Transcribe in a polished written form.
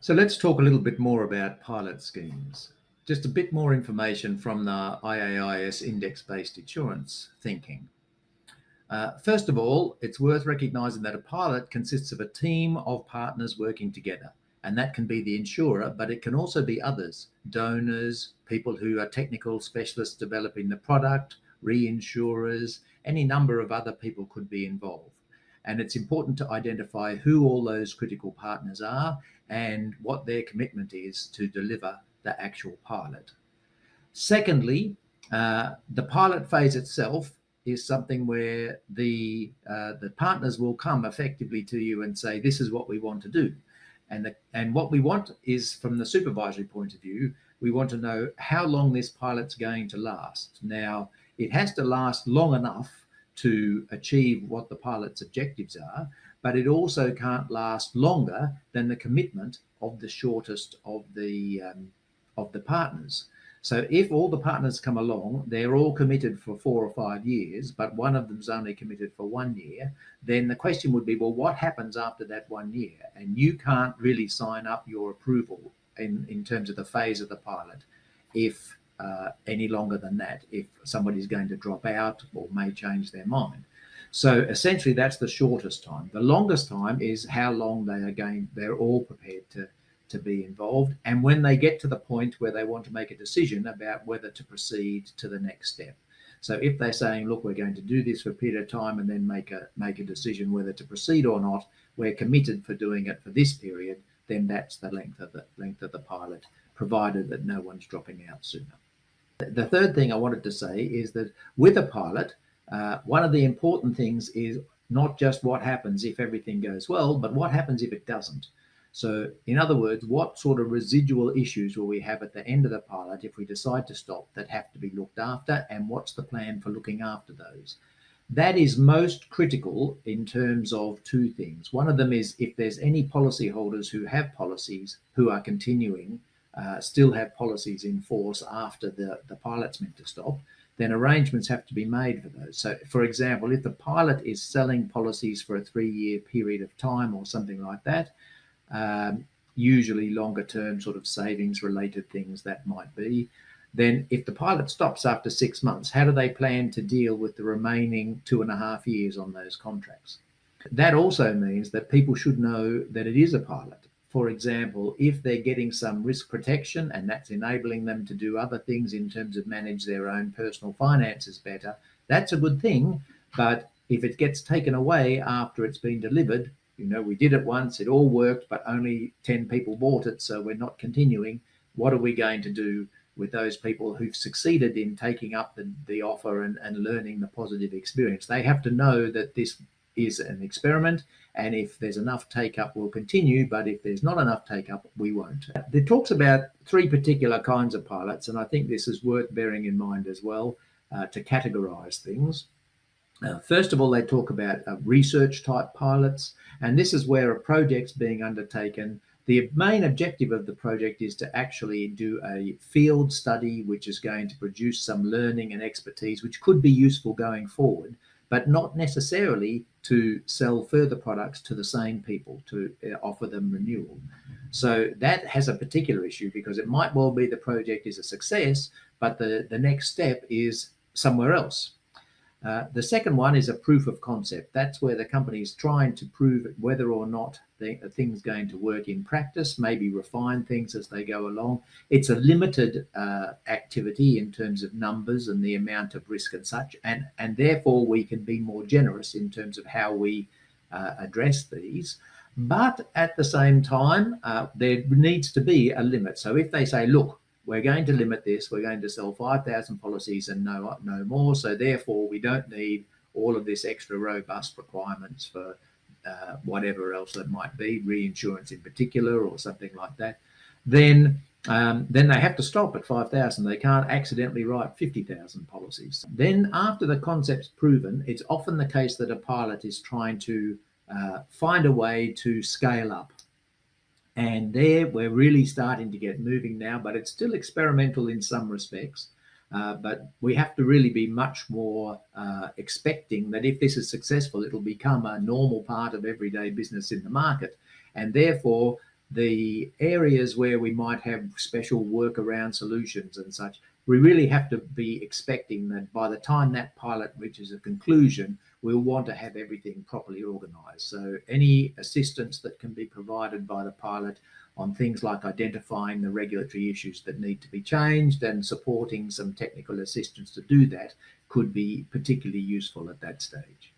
So let's talk a little bit more about pilot schemes. Just a bit more information from the IAIS index-based insurance thinking. First of all, it's worth recognising that a pilot consists of a team of partners working together, and that can be the insurer, but it can also be others, donors, people who are technical specialists developing the product, reinsurers, any number of other people could be involved. And it's important to identify who all those critical partners are and what their commitment is to deliver the actual pilot. Secondly, the pilot phase itself is something where the partners will come effectively to you and say, this is what we want to do. And what we want is, from the supervisory point of view, we want to know how long this pilot's going to last. Now, it has to last long enough to achieve what the pilot's objectives are, but it also can't last longer than the commitment of the shortest of the partners. So if all the partners come along, they're all committed for 4 or 5 years, but one of them's only committed for 1 year, then the question would be, well, what happens after that 1 year? And you can't really sign up your approval in terms of the phase of the pilot if any longer than that, if somebody's going to drop out or may change their mind. So essentially that's the shortest time. The longest time is how long they're all prepared to be involved, and when they get to the point where they want to make a decision about whether to proceed to the next step. So if they're saying, look, we're going to do this for a period of time and then make a decision whether to proceed or not, we're committed for doing it for this period, then that's the length of the pilot, provided that no one's dropping out sooner. The third thing I wanted to say is that with a pilot, one of the important things is not just what happens if everything goes well, but what happens if it doesn't. So in other words, what sort of residual issues will we have at the end of the pilot if we decide to stop that have to be looked after, and what's the plan for looking after those? That is most critical in terms of two things. One of them is if there's any policyholders who have policies who are continuing, still have policies in force after the pilot's meant to stop, then arrangements have to be made for those. So, for example, if the pilot is selling policies for a 3-year period of time or something like that, usually longer term sort of savings related things that might be, then if the pilot stops after 6 months, how do they plan to deal with the remaining 2.5 years on those contracts? That also means that people should know that it is a pilot. For example, if they're getting some risk protection and that's enabling them to do other things in terms of manage their own personal finances better, that's a good thing. But if it gets taken away after it's been delivered, we did it once, it all worked, but only 10 people bought it, so we're not continuing. What are we going to do with those people who've succeeded in taking up the offer and learning the positive experience? They have to know that this is an experiment, and if there's enough take-up, we'll continue, but if there's not enough take-up, we won't. It talks about 3 particular kinds of pilots, and I think this is worth bearing in mind as well to categorize things. First of all, they talk about research type pilots, and this is where a project's being undertaken. The main objective of the project is to actually do a field study which is going to produce some learning and expertise which could be useful going forward, but not necessarily to sell further products to the same people, to offer them renewal. So that has a particular issue, because it might well be the project is a success, but the next step is somewhere else. The second one is a proof of concept. That's where the company is trying to prove whether or not the thing's going to work in practice, maybe refine things as they go along. It's a limited activity in terms of numbers and the amount of risk and such, and therefore we can be more generous in terms of how we address these. But at the same time, there needs to be a limit. So if they say, look, we're going to limit this, we're going to sell 5,000 policies and no more, so therefore we don't need all of this extra robust requirements for whatever else that might be, reinsurance in particular or something like that, then they have to stop at 5,000. They can't accidentally write 50,000 policies. Then after the concept's proven, it's often the case that a pilot is trying to find a way to scale up. And there we're really starting to get moving now, but it's still experimental in some respects. But we have to really be much more expecting that if this is successful, it'll become a normal part of everyday business in the market. And therefore, The areas where we might have special workaround solutions and such, we really have to be expecting that by the time that pilot reaches a conclusion, we'll want to have everything properly organized. So any assistance that can be provided by the pilot on things like identifying the regulatory issues that need to be changed and supporting some technical assistance to do that could be particularly useful at that stage.